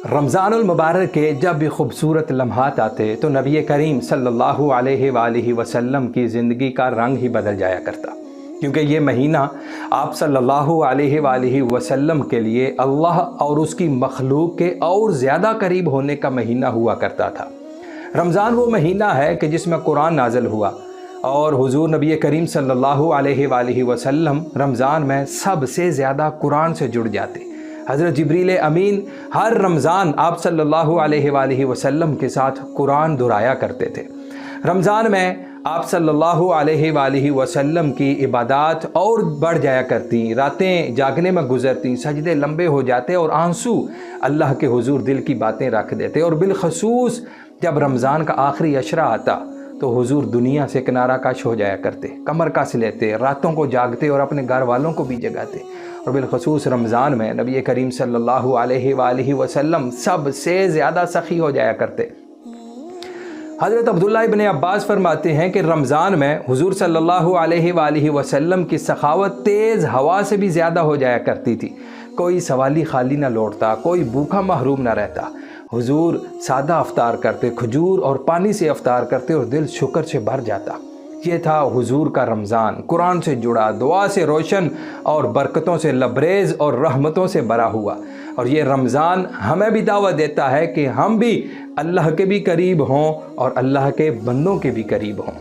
رمضان المبارک کے جب بھی خوبصورت لمحات آتے تو نبی کریم صلی اللہ علیہ وآلہ وسلم کی زندگی کا رنگ ہی بدل جایا کرتا، کیونکہ یہ مہینہ آپ صلی اللہ علیہ وآلہ وسلم کے لیے اللہ اور اس کی مخلوق کے اور زیادہ قریب ہونے کا مہینہ ہوا کرتا تھا۔ رمضان وہ مہینہ ہے کہ جس میں قرآن نازل ہوا، اور حضور نبی کریم صلی اللہ علیہ وآلہ وسلم رمضان میں سب سے زیادہ قرآن سے جڑ جاتے۔ حضرت جبریل امین ہر رمضان آپ صلی اللہ علیہ وآلہ وسلم کے ساتھ قرآن دہرایا کرتے تھے۔ رمضان میں آپ صلی اللہ علیہ وآلہ وسلم کی عبادات اور بڑھ جایا کرتی، راتیں جاگنے میں گزرتی، سجدے لمبے ہو جاتے اور آنسو اللہ کے حضور دل کی باتیں رکھ دیتے، اور بالخصوص جب رمضان کا آخری عشرہ آتا تو حضور دنیا سے کنارہ کش ہو جایا کرتے، کمر کس لیتے، راتوں کو جاگتے اور اپنے گھر والوں کو بھی جگاتے۔ اور بالخصوص رمضان میں نبی کریم صلی اللہ علیہ وآلہ وسلم سب سے زیادہ سخی ہو جایا کرتے۔ حضرت عبداللہ ابن عباس فرماتے ہیں کہ رمضان میں حضور صلی اللہ علیہ وآلہ وسلم کی سخاوت تیز ہوا سے بھی زیادہ ہو جایا کرتی تھی۔ کوئی سوالی خالی نہ لوٹتا، کوئی بھوکا محروم نہ رہتا۔ حضور سادہ افطار کرتے، کھجور اور پانی سے افطار کرتے اور دل شکر سے بھر جاتا۔ یہ تھا حضور کا رمضان، قرآن سے جڑا، دعا سے روشن اور برکتوں سے لبریز اور رحمتوں سے بھرا ہوا۔ اور یہ رمضان ہمیں بھی دعوت دیتا ہے کہ ہم بھی اللہ کے بھی قریب ہوں اور اللہ کے بندوں کے بھی قریب ہوں۔